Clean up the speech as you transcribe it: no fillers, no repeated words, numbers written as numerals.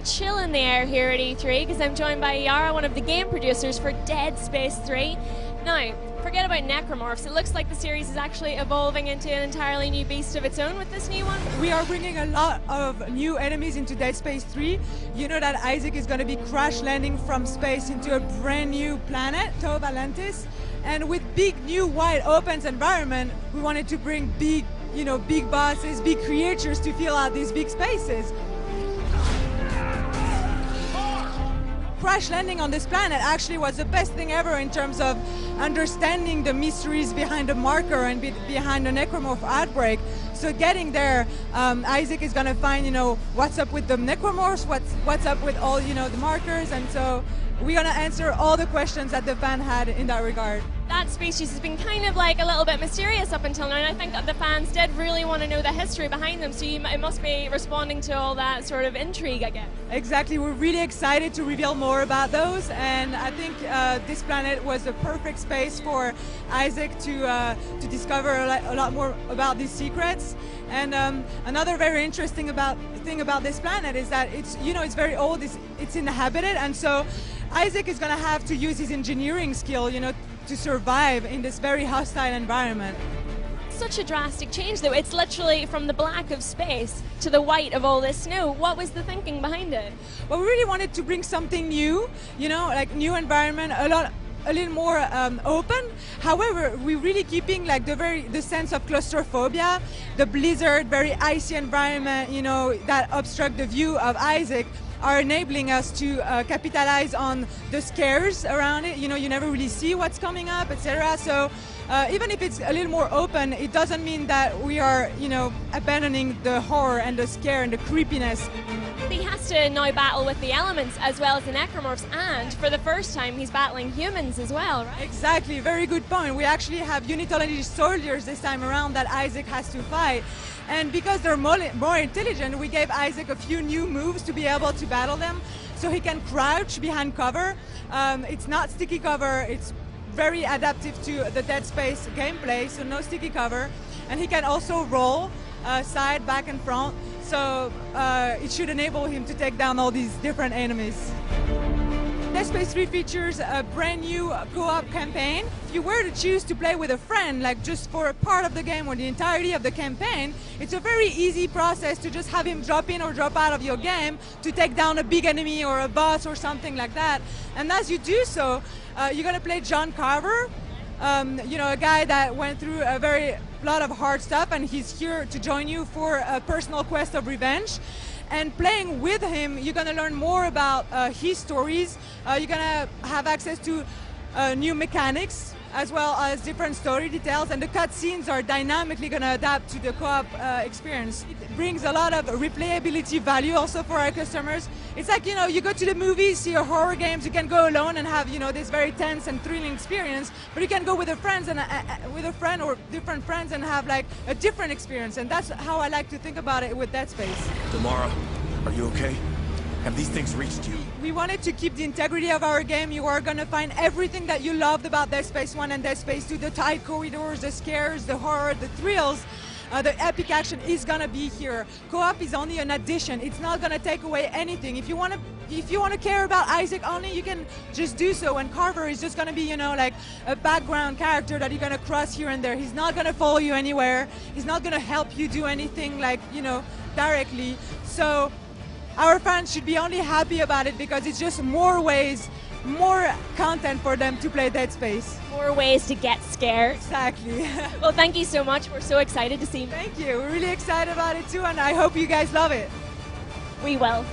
a chill in the air here at E3 because I'm joined by Yara, one of the game producers for Dead Space 3. Now, forget about necromorphs. It looks like the series is actually evolving into an entirely new beast of its own with this new one. We are bringing a lot of new enemies into Dead Space 3. You know that Isaac is going to be crash landing from space into a brand new planet, Tove Atlantis. And with big new wide open environment, we wanted to bring big bosses, big creatures to fill out these big spaces. Crash landing on this planet actually was the best thing ever in terms of understanding the mysteries behind the marker and behind the necromorph outbreak. So getting there, Isaac is going to find, what's up with the necromorphs, what's up with all, the markers, and so we're going to answer all the questions that the fan had in that regard. That species has been kind of like a little bit mysterious up until now, and I think that the fans did really want to know the history behind them, so it must be responding to all that sort of intrigue, I guess. Exactly, we're really excited to reveal more about those, and I think this planet was the perfect space for Isaac to discover a lot more about these secrets. And another very interesting thing about this planet is that it's very old, it's inhabited, and so Isaac is going to have to use his engineering skill, to survive in this very hostile environment. Such a drastic change, though. It's literally from the black of space to the white of all this snow. What was the thinking behind it? Well, we really wanted to bring something new, like new environment, a little more open. However, we're really keeping like the sense of claustrophobia, the blizzard, very icy environment, that obstruct the view of Isaac, are enabling us to capitalize on the scares around it. You never really see what's coming up, etc. So even if it's a little more open, it doesn't mean that we are, abandoning the horror and the scare and the creepiness. He has to now battle with the elements as well as the necromorphs, and for the first time he's battling humans as well, right? Exactly, very good point. We actually have unitology soldiers this time around that Isaac has to fight. And because they're more intelligent, we gave Isaac a few new moves to be able to battle them. So he can crouch behind cover. It's not sticky cover, it's very adaptive to the Dead Space gameplay, so no sticky cover. And he can also roll side, back and front. So it should enable him to take down all these different enemies. Dead Space 3 features a brand new co-op campaign. If you were to choose to play with a friend, like just for a part of the game or the entirety of the campaign, it's a very easy process to just have him drop in or drop out of your game to take down a big enemy or a boss or something like that. And as you do so, you're going to play John Carver, a guy that went through a lot of hard stuff, and he's here to join you for a personal quest of revenge. And playing with him, you're going to learn more about his stories. You're going to have access to new mechanics as well as different story details, and the cutscenes are dynamically going to adapt to the co-op experience. It brings a lot of replayability value also for our customers. It's like, you go to the movies, see your horror games, you can go alone and have, this very tense and thrilling experience, but you can go with a friend or different friends and have like a different experience, and that's how I like to think about it with Dead Space. Damara, are you okay? Have these things reached you? We wanted to keep the integrity of our game. You are going to find everything that you loved about Dead Space 1 and Dead Space 2, the tight corridors, the scares, the horror, the thrills. The epic action is going to be here. Co-op is only an addition. It's not going to take away anything. If you want to care about Isaac only, you can just do so. And Carver is just going to be, like a background character that you're going to cross here and there. He's not going to follow you anywhere. He's not going to help you do anything like, directly. So our fans should be only happy about it because it's just more ways, more content for them to play Dead Space. More ways to get scared. Exactly. Well, thank you so much. We're so excited to see you. Thank you. We're really excited about it too, and I hope you guys love it. We will.